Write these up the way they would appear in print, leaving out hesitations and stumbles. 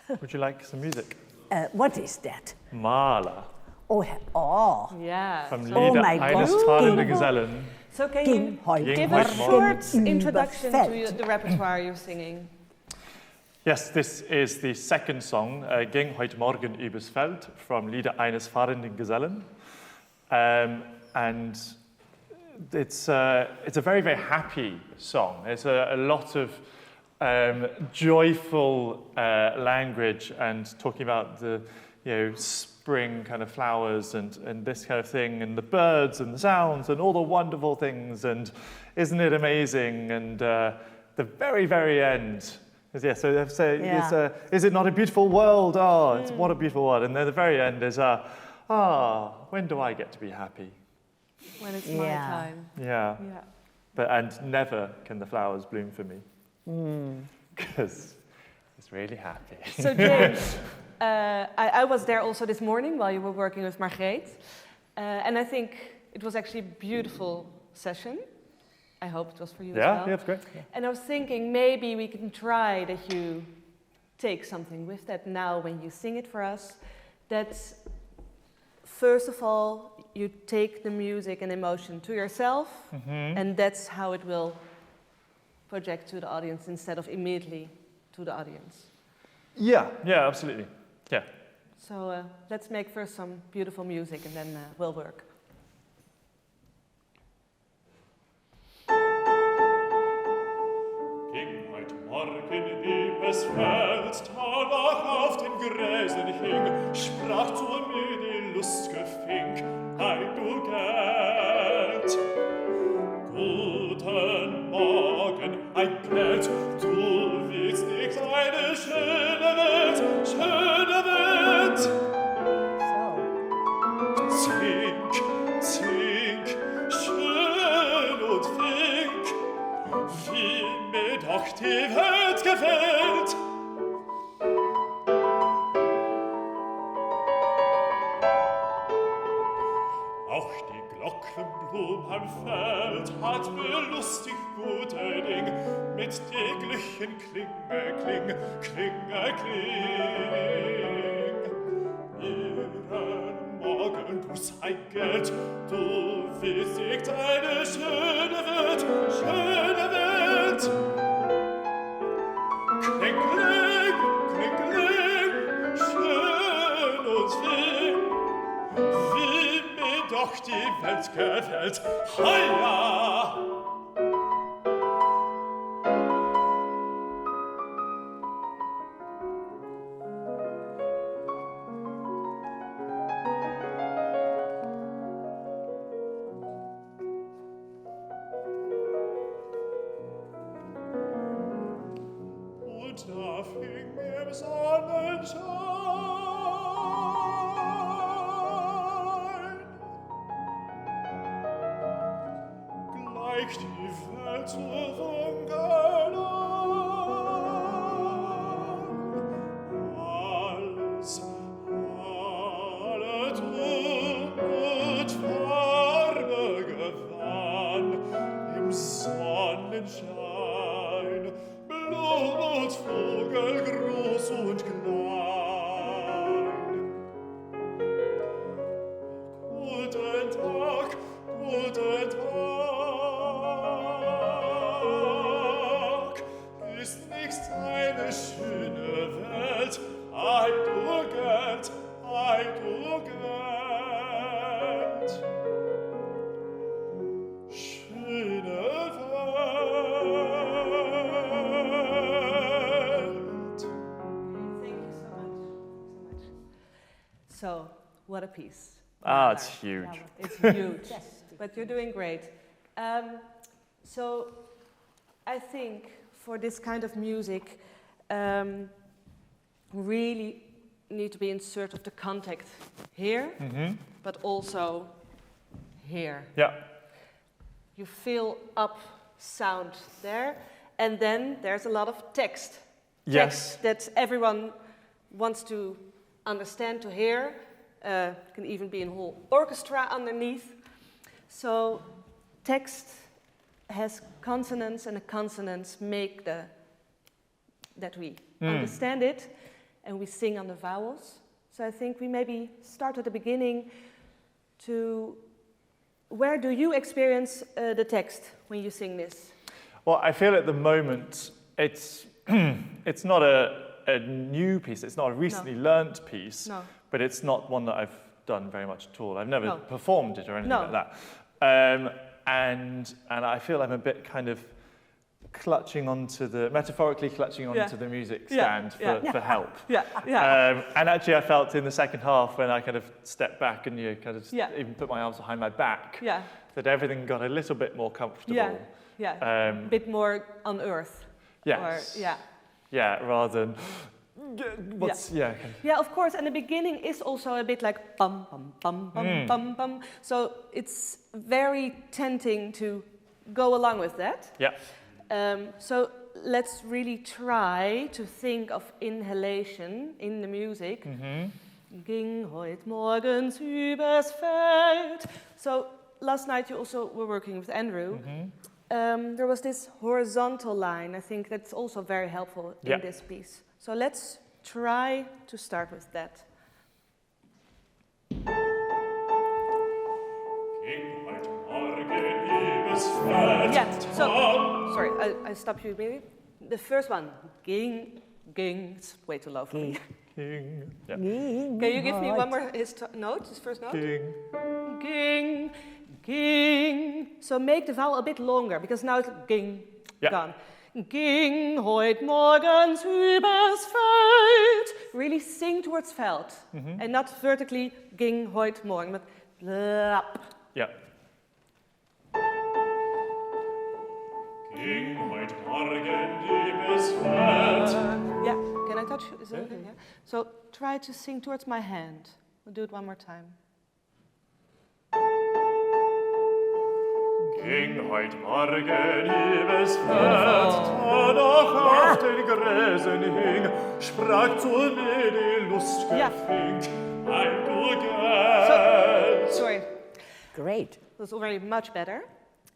Would you like some music? What is that? Mahler. Oh. Yeah. From so Lieder my eines, God. fahrenden Gesellen. So can Ging, you heut, give a morgen, short übers, introduction Feld. to the repertoire you're singing? Yes, this is the second song, Ging, heut, morgen, übers, Feld, from Lieder eines, fahrenden Gesellen. And it's a very, very happy song. It's a lot of joyful language and talking about the spring kind of flowers and this kind of thing, and the birds and the sounds and all the wonderful things, and isn't it amazing? And the very, very end is, is it not a beautiful world? Oh, it's what a beautiful world. And then the very end is, when do I get to be happy? When it's my time. Yeah. And never can the flowers bloom for me. Because it's really happy. So James, I was there also this morning while you were working with Margreet. And I think it was actually a beautiful session. I hope it was for you as well. Yeah, it's great. Yeah. And I was thinking maybe we can try that you take something with that now when you sing it for us. That first of all, you take the music and emotion to yourself, and that's how it will project to the audience instead of immediately to the audience. Yeah, absolutely. Yeah. So let's make first some beautiful music and then we'll work. Ging heut Morgen übers Feld, da lag auf den Gräsen hing, sprach zu mir die lust'ge Fink, ei du Geld. Guten Morgen, ei Geld, du willst nicht eine schöne Welt, schöne Welt. Zink, zink, schön und flink, wie mir doch die Welt gefällt. Auch die Glockenblum am Feld hat mir lustig gute Ding mit täglichen Klinge, kling, klinge, kling. Ihren Morgenbus ein Geld, du willst nicht eine schöne Welt, schöne Welt. Kling, kling, kling, kling, schön und schön, wie mir doch die Welt gefällt. Heia! Und da fing im Sonnenschein gleich die Welt zu wanken an. Alles, alle Ton und Farbe gewann im Sonnenschein. Blum und Vogel, groß und klein. Guten Tag, guten Tag. Ist nicht eine schöne Welt? Ei, du Geld, ei, du Geld. Schöne So, what a piece. It's huge. Yeah, it's huge, but you're doing great. So, I think for this kind of music, really need to be in search of the contact here, but also here. Yeah. You fill up sound there, and then there's a lot of text. Yes. Text that everyone wants to understand, to hear. Can even be a whole orchestra underneath. So text has consonants, and the consonants make that we understand it. and we sing on the vowels. So I think we maybe start at the beginning to, where do you experience the text when you sing this? Well, I feel at the moment it's it's not a new piece. It's not a recently learnt piece, but it's not one that I've done very much at all. I've never performed it or anything like that. And I feel I'm a bit kind of metaphorically clutching onto the music stand for help. And actually I felt in the second half when I kind of stepped back and even put my arms behind my back, that everything got a little bit more comfortable. A bit more on earth. Yes. Or, rather than Yeah, of course, and the beginning is also a bit like bum, bum, bum, bum, bum, bum. So it's very tempting to go along with that. So let's really try to think of inhalation in the music. Ging heut morgen übers Feld. So last night you also were working with Andrew. There was this horizontal line. I think that's also very helpful in this piece. So let's try to start with that. Sorry, I stopped you maybe. The first one, ging, it's way too low for me. Ging. Can you give me one more, his first note? Ging. Ging, ging. So make the vowel a bit longer, because now it's ging, gone. Ging heut morgen übers Feld. Really sing towards Feld. And not vertically ging heut morgen, but blap. Ging heut morgen übers Feld. Can I touch? Is it okay? Yeah. So try to sing towards my hand. We'll do it one more time. Ging heut morgen übers Feld, da noch auf den Gräsen hing, sprach zu mir die lustige Fink, ein du Geld. Sorry. Great. That's already much better.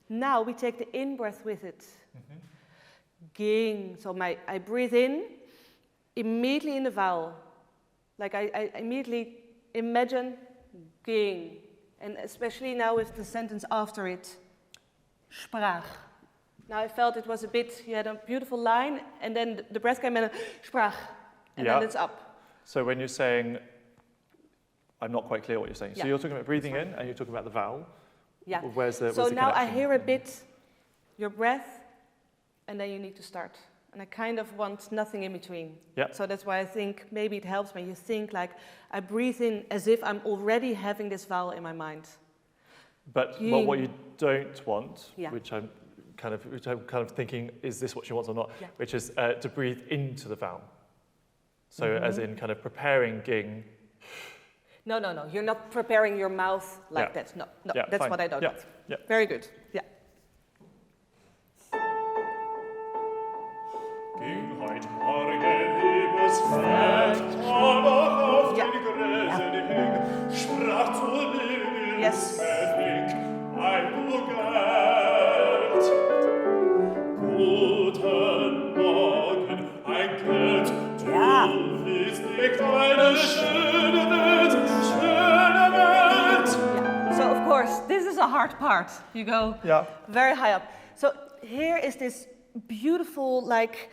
Now we take the in-breath with it. Ging. So I breathe in, immediately in the vowel. Like I immediately imagine ging. And especially now with the sentence after it. Sprach. Now I felt it was a bit, you had a beautiful line, and then the breath came in and sprach, and then it's up. So when you're saying, I'm not quite clear what you're saying. So you're talking about breathing in, and you're talking about the vowel. Where's the now I connection? hear a bit your breath, and then you need to start. And I kind of want nothing in between. So that's why I think maybe it helps when you think like, I breathe in as if I'm already having this vowel in my mind. But what you don't want, which I'm kind of thinking, is this what she wants or not? Which is to breathe into the vowel. So as in kind of preparing ging. No. You're not preparing your mouth like that. No. That's fine. what I don't want. Very good. Ging heut morgen übers Feld, da noch auf den Gräsen hing, sprach zu mir die lustige Fink, ein du Geld. Guten Morgen, ein Geld, du willst nicht eine schöne Welt, schöne Welt. So of course, this is a hard part. You go very high up. So here is this beautiful like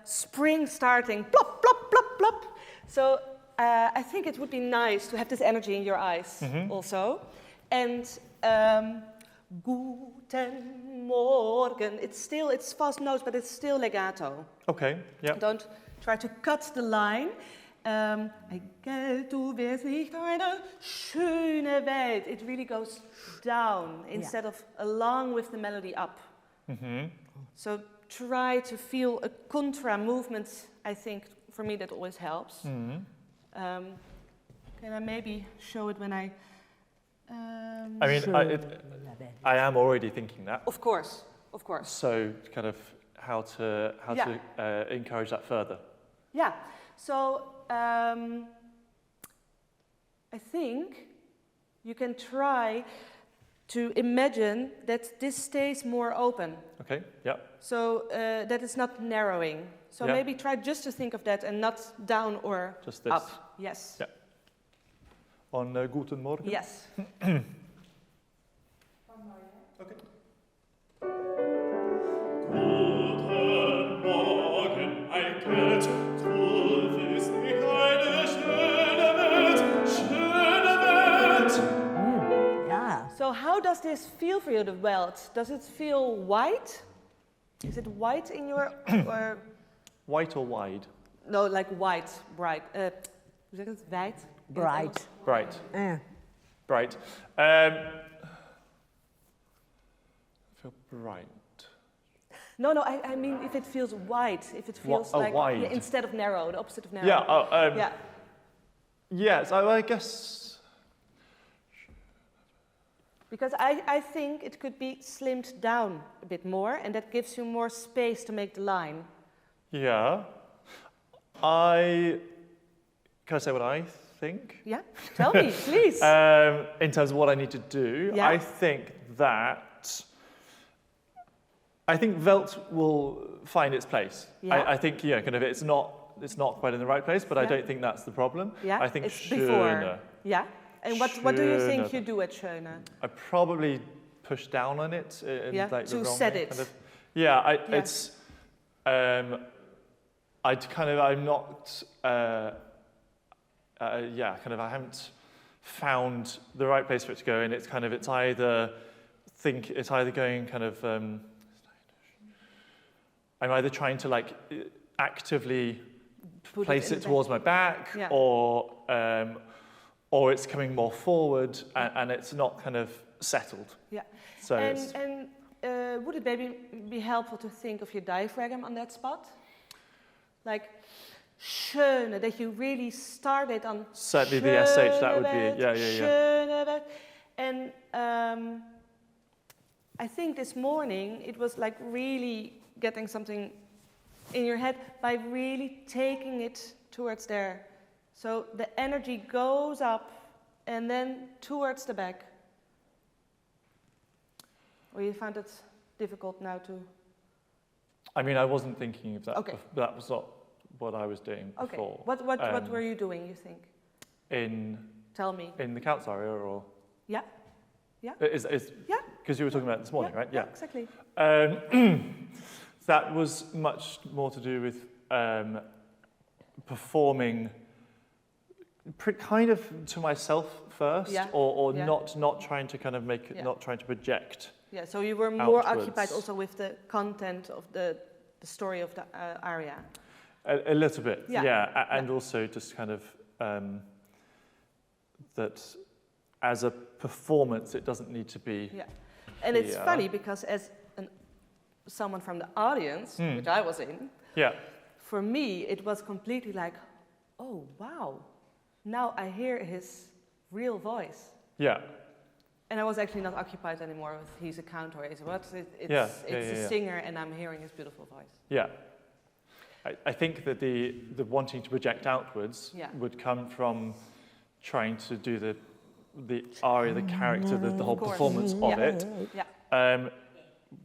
spring starting, plop, plop, plop, plop. So I think it would be nice to have this energy in your eyes also. And guten Morgen, it's fast notes, but it's still legato. Okay, Don't try to cut the line. Ein Geld, du wirst nicht eine schöne Welt. It really goes down instead of along with the melody up. So try to feel a contra movement. I think for me that always helps. Can I maybe show it when I? I am already thinking that. Of course. So kind of how to encourage that further. So I think you can try to imagine that this stays more open. Okay, yeah. So that it's not narrowing. So Yeah. maybe try just to think of that and not down or Just this. up. Yes. Yeah. On Guten Morgen? Yes. Okay. Guten Morgen, ein Geld, du bist nicht eine schöne Welt. Yeah. So how does this feel for you, the welt? Does it feel white? Is it white in your, or White or wide? no, like white, bright? Hoe zeg je het? Wijd? In het Bright. Bright. Bright. Feel bright. No, I mean if it feels white, if it feels like wide. yeah, instead of narrow, the opposite of narrow. Yeah. Yeah. Yes, I guess. Because I think it could be slimmed down a bit more, and that gives you more space to make the line. Yeah. Can I say what I think? Yeah? Tell me, please. In terms of what I need to do, Yeah. I think Welt will find its place. Yeah. I think kind of it's not quite in the right place, but I Yeah. don't think that's the problem. Yeah, I think it's schöne. before. Yeah. And what do you think Schöne. you do at Schöne? I probably push down on it in Yeah, like the to wrong set way, it. kind of. Yeah, Yeah. it's. I'm not. I haven't found the right place for it to go, and it's either going kind of. I'm either trying to like actively Put place in it the towards my back, Yeah. or it's coming more forward, and it's not kind of settled. Yeah. So it's, And would it maybe be helpful to think of your diaphragm on that spot? Like schöne, that you really started on certainly the SH, that would be, yeah. schöne Welt. And I think this morning it was like really getting something in your head by really taking it towards there. So the energy goes up and then towards the back. Or you found it difficult now to... I mean, I wasn't thinking of that. Okay. That was not what I was doing Okay. before. What were you doing, you think? Tell me. In the Count's aria, or Yeah? is Yeah. because you were talking about it this morning, Yeah, right? yeah, exactly. That was much more to do with performing kind of to myself first, Yeah, or yeah. not trying to kind of make it, Yeah. not trying to project. Yeah, so you were more Outwards. occupied also with the content of the story of the aria. A little bit, Yeah. and also just kind of that as a performance, it doesn't need to be. Yeah, and it's Yeah. funny because as someone from the audience, which I was in, Yeah, for me it was completely like, oh wow, now I hear his real voice. yeah, And I was actually not occupied anymore with he's a cantor, it's Yeah, a singer and I'm hearing his beautiful voice. yeah. I think that the wanting to project outwards Yeah. would come from trying to do the aria, the character, the whole course. performance of Yeah. it. Yeah.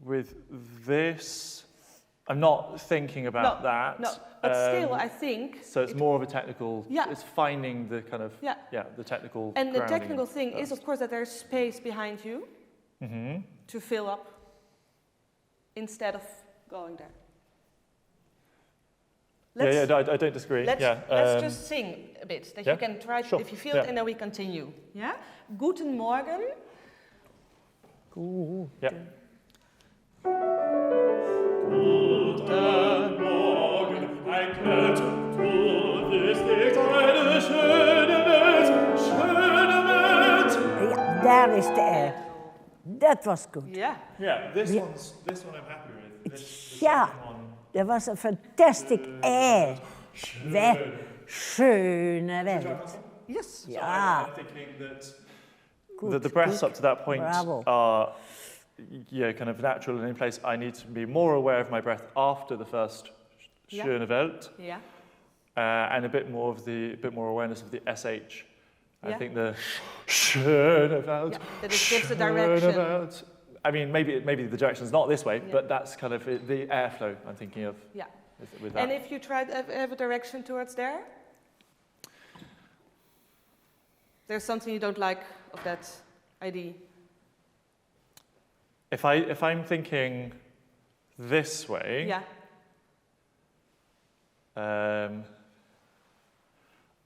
With this, I'm not thinking about that. No, but still I think... So it's more of a technical, Yeah. it's finding the kind of, Yeah. the technical And the grounding technical thing is, first. of course, that there's space behind you Mm-hmm. to fill up instead of going there. No, I don't disagree. Let's just sing a bit, that yeah, you can try, sure, if you feel yeah. it, and then we continue. Yeah? Guten Morgen. Yeah. Guten Morgen, ein Geld, du bist nicht eine schöne Welt, schöne Welt. Ja, daar is de R. Dat was goed. Yeah. Yeah, this one I'm happy with. The Ja, second one. dat was een fantastic R. Schöne Welt. Yes. Ja, I'm thinking that goed. the breaths goed. up to that point Bravo. are kind of natural and in place. I need to be more aware of my breath after the first schöne Welt, Yeah. and a bit more awareness of the SH I think the schöne Welt, that it gives a direction. Welt. I mean, maybe the direction's not this way, but that's kind of the airflow I'm thinking of. Yeah. With that. And if you try to have a direction towards there, there's something you don't like of that idea. If I'm thinking this way, Yeah. I'm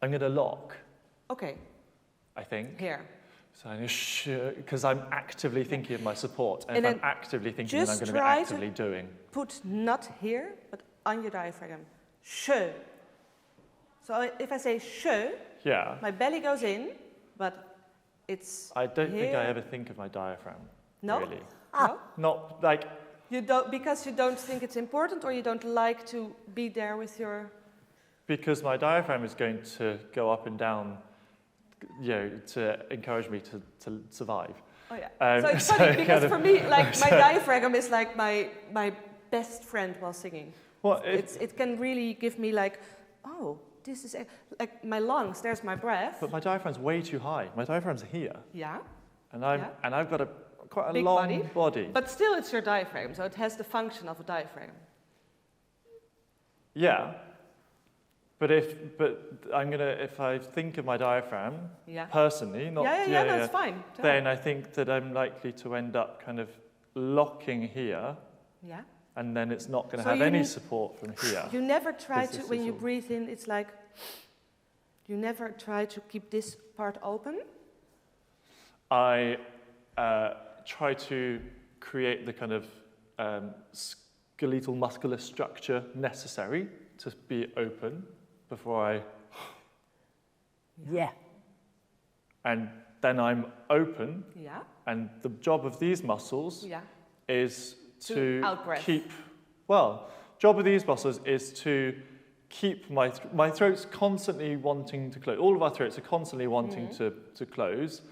going to lock. Okay. I think. Here. So because I'm actively thinking of my support, and if I'm actively thinking, then I'm going to be actively doing. Put not here, but on your diaphragm. Schö. So if I say schö, yeah, my belly goes in, but it's. I don't here. think I ever think of my diaphragm. No. Really. No. Not like. You don't, because you don't think it's important, or you don't like to be there with your. Because my diaphragm is going to go up and down, to encourage me to survive. Oh yeah. So it's funny because for me, like my diaphragm is like my best friend while singing. Well, it can really give me like, oh, this is like my lungs. There's my breath. But my diaphragm's way too high. My diaphragm's here. Yeah. And I've got quite a big long body. But still, it's your diaphragm, so it has the function of a diaphragm. Yeah. But if I think of my diaphragm personally, not no, it's fine. Then I think that I'm likely to end up kind of locking here. Yeah. And then it's not going to have any support from here. You never try to, when you breathe in, it's like, you never try to keep this part open? I try to create the kind of skeletal muscular structure necessary to be open before I... Yeah. And then I'm open. Yeah. And the job of these muscles is to keep... Well, job of these muscles is to keep my throat's constantly wanting to close. All of our throats are constantly wanting to close.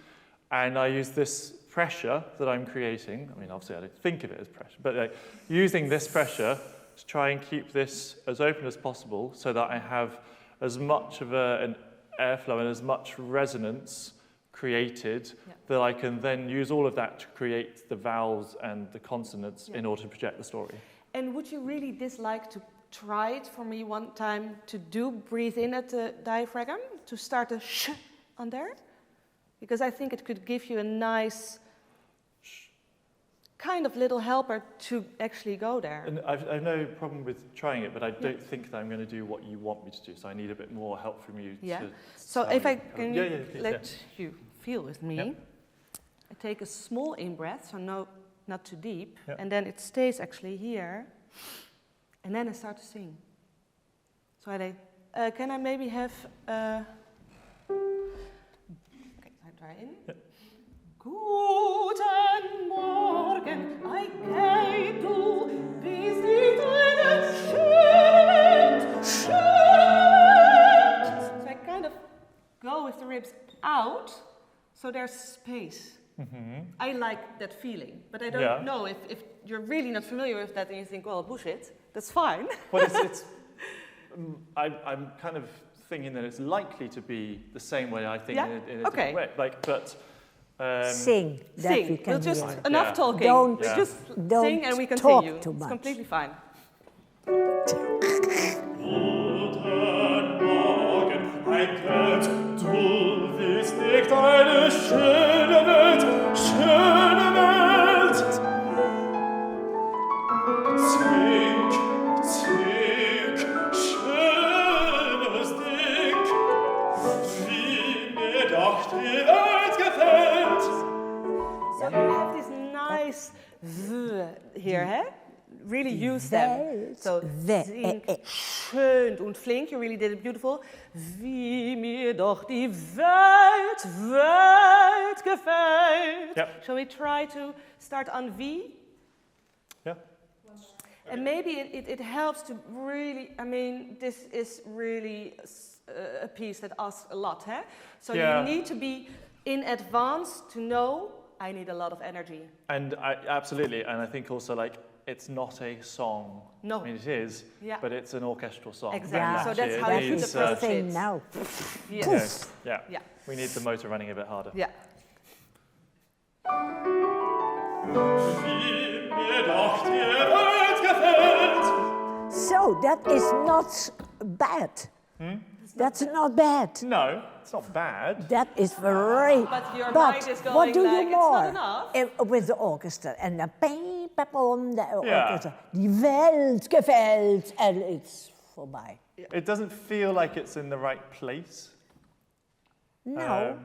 And I use this pressure that I'm creating. I mean, obviously I don't think of it as pressure, but using this pressure to try and keep this as open as possible so that I have as much of an airflow and as much resonance created that I can then use all of that to create the vowels and the consonants in order to project the story. And would you really dislike to try it for me one time to breathe in at the diaphragm, to start a sh on there? Because I think it could give you a nice kind of little helper to actually go there. And I've no problem with trying it, but I don't think that I'm going to do what you want me to do. So I need a bit more help from you. So if I can let you feel with me, I take a small in-breath, so not too deep, and then it stays actually here, and then I start to sing. So I can I maybe have... in. Guten Morgen, I geh du, bist nicht eine Feld. So I kind of go with the ribs out, so there's space. I like that feeling, but I don't know if you're really not familiar with that and you think, well, bullshit, that's fine. Well, I'm kind of thinking that it's likely to be the same way I think in a different way. Sing. Sing. We'll just enough talking. Don't sing and we talk continue. too much. It's completely fine. Guten Morgen, ein Gott, du bist nicht eine schöne Welt, schöne Welt. Zink, zink, schönes Ding, wie mir doch die Welt gefällt. So you have this nice v here, hè? Really use them. So zink, schön und flink. You really did it beautiful. Wie mir doch die Welt gefällt. Yep. Shall we try to start on V? Yeah. And maybe it helps to really, I mean, this is really a piece that asks a lot, huh? So you need to be in advance to know I need a lot of energy. And absolutely, and I think also like it's not a song. No. I mean, it is, Yeah. but it's an orchestral song. Exactly. Yeah. So that's It how you should needs, approach thing it. now. Yes. Yeah. Yeah. We need the motor running a bit harder. Yeah. Wie mir doch die Welt gefällt. So that is not bad. That's not bad. No, it's not bad. That is very. But your mind is going what do like, you it's not more enough. with the orchestra and the ping-pong, the Yeah. orchestra? Die Welt gefällt, and it's voorbij. It doesn't feel like it's in the right place. No,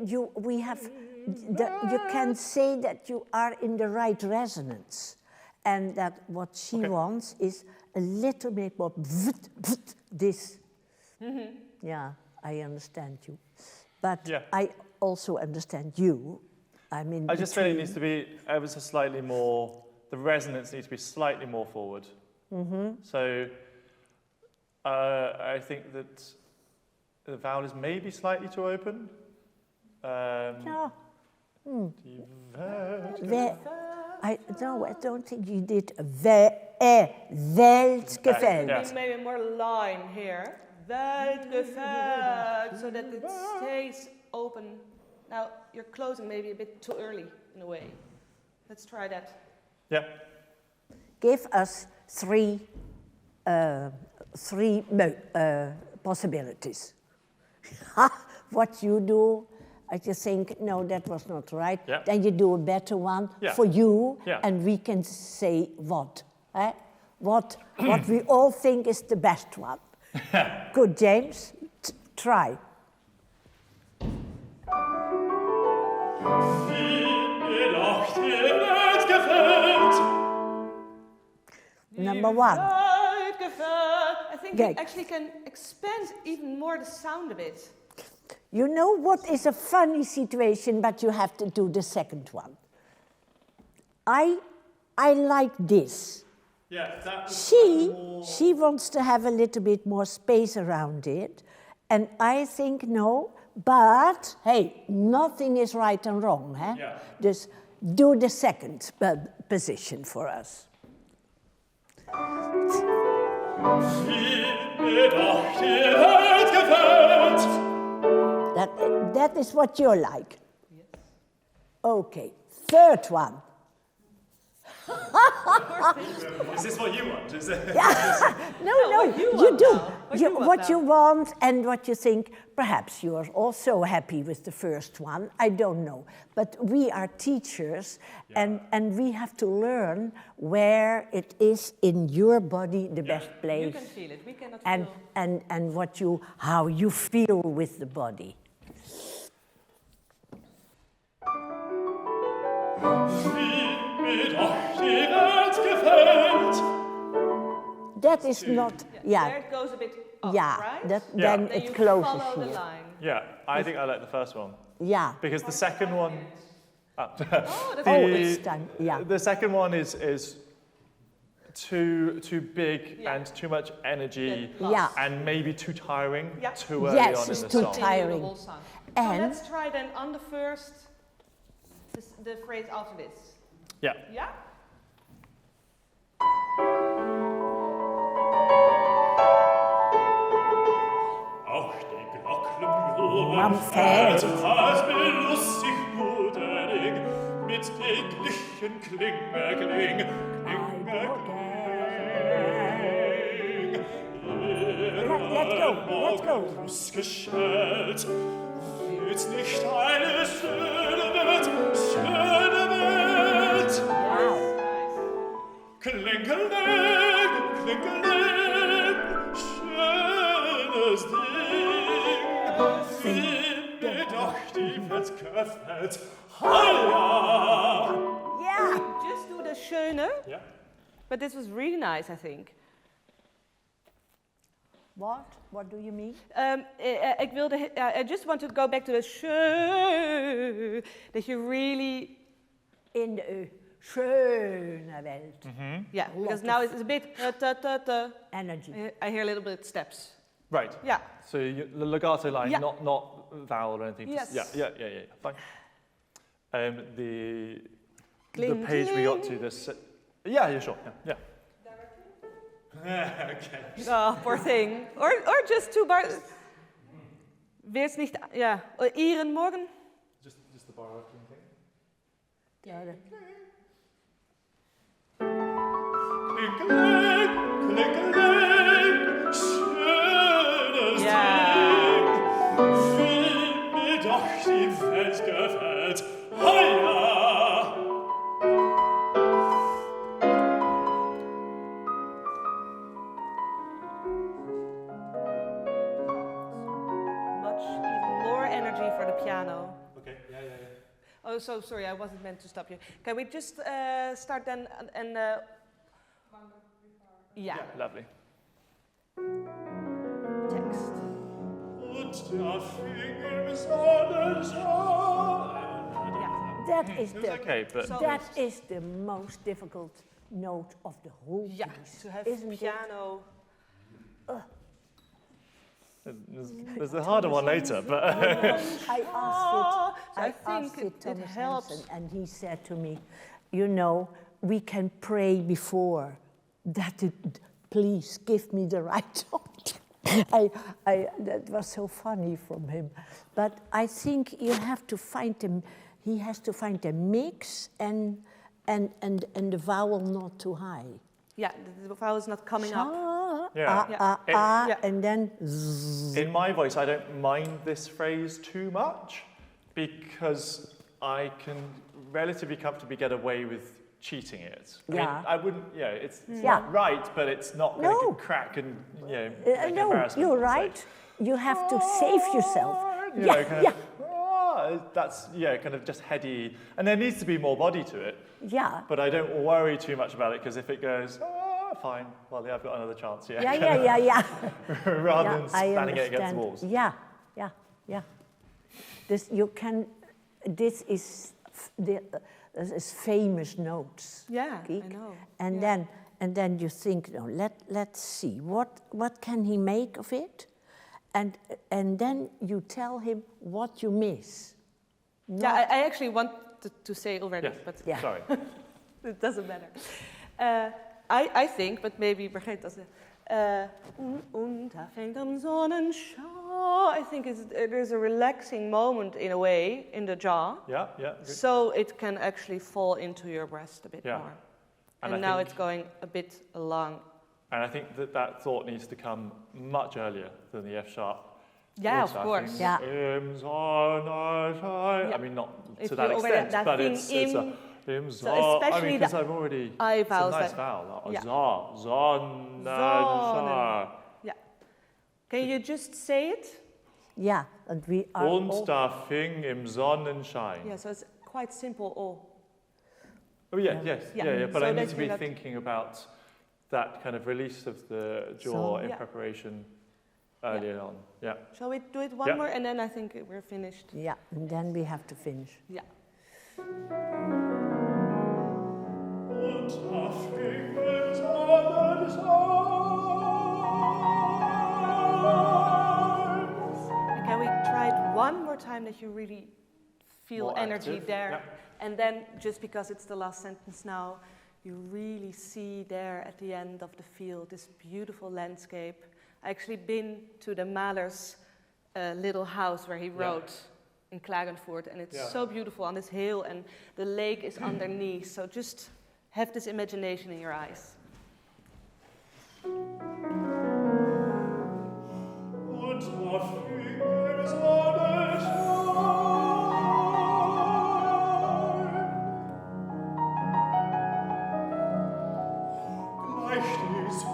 you can say that you are in the right resonance, and that what she wants is a little bit more this. Yeah, I understand you, but I also understand you. I mean, I just feel it needs to be ever so slightly more, the resonance needs to be slightly more forward. So I think that the vowel is maybe slightly too open. Yeah. Die Welt. I don't think you did Welt gefällt. Yeah. Maybe more line here. Welt gefällt, so that it stays open. Now you're closing maybe a bit too early in a way. Let's try that. Yeah. Give us three possibilities. What you do, I just think, no, that was not right. Yeah. Then you do a better one Yeah. for you, Yeah. and we can say what. What we all think is the best one. Good, James, try. Wie mir doch die Welt gefällt. Number one. Welt gefällt. I think Okay. you actually can expand even more the sound of it. You know what is a funny situation, but you have to do the second one. I like this. Yeah, that was She wants to have a little bit more space around it, and I think no, but hey, nothing is right and wrong, huh? Yeah. Just do the second position for us. Wie mir doch die Welt gefällt. That is what you like. Yes. Okay, third one. Is this what you want? Is it? No, what you you want do. now. What you You want want and what you think. Perhaps you are also happy with the first one. I don't know. But we are teachers, and we have to learn where it is in your body the best place. You can feel it. We cannot feel. And how you feel with the body. Wie mir doch die Welt gefällt. That is not, There it goes a bit up, right? Then Then it you closes follow the here. line. Yeah, I think I like the first one. Yeah. Because the second one... That's It's done. Yeah. The second one is too big and too much energy Yeah. and maybe too tiring Yeah. too early Yes, on in it's the too song. tiring. The whole song. And- so let's try then on the first, the phrase after this. Yeah. Yeah? Auch die Glocken Am Feld. als mir lustig buderig, mit täglichen Klingerkling, Let's go. Ausgeschellt, fühlt's nicht eine schöne Welt, schöne Welt. Klingeling, klingeling, schönes Ding, wie mir doch die Welt gefällt. Halleluja! Yeah. Just do the schöne. Yeah. But this was really nice, I think. What? What do you mean? I just want to go back to the schön. That you really... In de schöne Welt. Yeah, because now it's a bit... Energy. I hear a little bit steps. Right. Yeah. So the legato line, Yeah. not vowel or anything. Yes. Yeah. Fine. The Cling, page we got to, cling. this Yeah, sure. Yeah. Okay. Oh, poor thing. Or just 2 bars. Weer's nicht, yeah. Ihren morgen. Just the baroque thing. Ja, dat- Klingeling, klingeling, schönes Ja. Ding, wie mir doch die Welt gefällt. Heia! Much even more energy for the piano. Okay. Yeah. Oh, so sorry, I wasn't meant to stop you. Can we just start then and yeah, Lovely. text. Und der Finger im Sonnenschein. Yeah. that is It was the okay, but that is the most difficult note of the whole Yeah, piece, to have isn't it? piano. there's a harder one later, but I asked I I think asked it Thomas helps. Hansen, and he said to me, you know, we can pray before that. Please give me the right note. That was so funny from him, but I think you have to find him. He has to find a mix and the vowel not too high. Yeah, the vowel is not coming up. Yeah. Yeah. And then zzz. in my voice, I don't mind this phrase too much because I can relatively comfortably get away with cheating it. I mean, Yeah. I wouldn't. It's Yeah. not right, but it's not going to No. crack and make an No, embarrassment. you're for right. sake. You have to save yourself. You Yeah, know, kind yeah, of, that's kind of just heady, and there needs to be more body to it. yeah. But I don't worry too much about it because if it goes, fine, well, yeah, I've got another chance. Yeah. Rather Yeah, than I standing it against the understand. walls. Yeah. This is famous notes. Yeah, Geek. I know. And then you think, no, let's see what can he make of it, and then you tell him what you miss. Yeah, I actually wanted to say already, Yes. but Yeah. Sorry. it doesn't matter. I think, but maybe Margreet doesn't. Und da fängt am Sonnenschein. I think there's a relaxing moment in a way in the jaw, Yeah. Good. so it can actually fall into your breast a bit Yeah. more. And And I now think- it's going a bit along. And I think that thought needs to come much earlier than the F sharp. Yeah, of Also, I course. think Yeah. Im Sonnenschein. Yeah. I mean, not If to that you already have extent, that but thing it's in- Im So Son- I especially mean, because the I've already. I It's a vowels nice that- vowel. Yeah. Sonnenschein. Yeah. Can you just say it? Yeah, and we are all, Und da fing im Sonnenschein. Yeah, so it's quite simple. Oh. Oh yeah, yes, Yeah. yeah. But So I need that to you're be not- thinking about that kind of release of the jaw So- in Yeah. preparation earlier on. Yeah. Shall we do it one Yeah. more and then I think we're finished? yeah, and then we have to finish. Yeah. Und da fing im Sonnenschein. And can we try it one more time that you really feel More energy active, there? yeah. And then just because it's the last sentence now, you really see there at the end of the field this beautiful landscape. I actually been to the Mahler's little house where he wrote in Klagenfurt, and it's Yeah. so beautiful on this hill, and the lake is underneath. So just have this imagination in your eyes. Und da fing im Sonnenschein. Gleich dies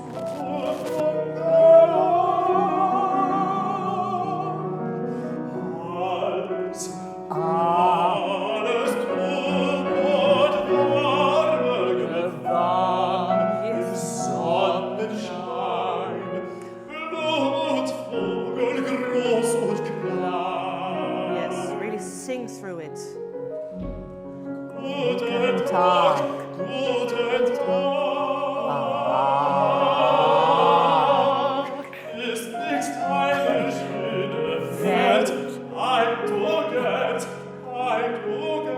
alles trug und warme gewann im Sonnenschein. Blutvogel groß und klein. Yes, really sing through it. Guten Tag, guten Tag. Ist nicht eine schöne Welt, ein Tugend, ein Tugend.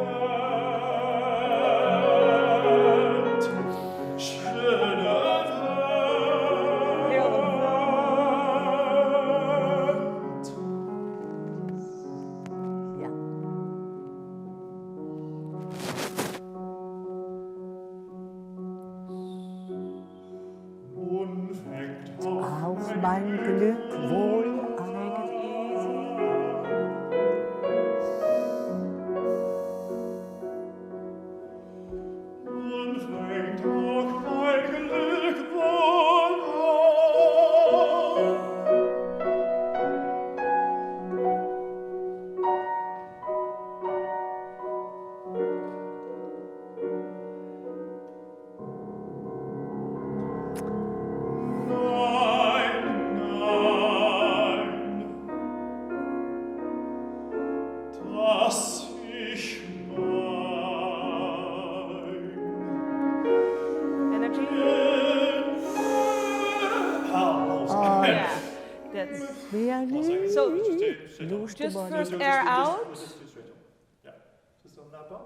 mein Glück wohl Take it easy. Und fängt auch mein Glück wohl an. Dass ich Energy. Oh, Yeah. That's wir nicht so. lose the Just body. first air out. Yeah. Just on that bar.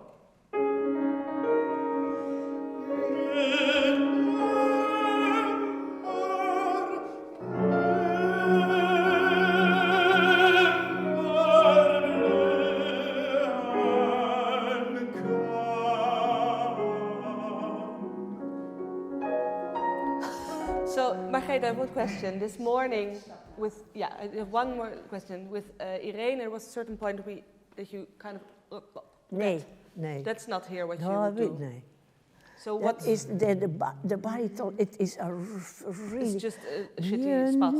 So, Margreet, I have one question. This morning, I have one more question. With Irene, there was a certain point that you kind of. Nee, nee. That's not here what No, you I do. will- nee. So That what? is the baritone. It is a really. It's just a shitty spot.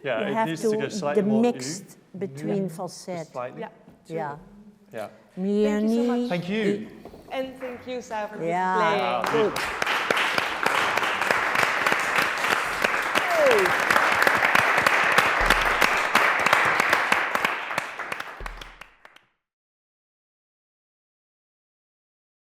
Yeah, you it have needs to go to slightly the more mixed between Just falsetto. slightly. Yeah. Yeah. Yeah. Thank you so much. Thank you. And thank you, Sa, for Yeah. playing. Wow, Good. beautiful. Hey.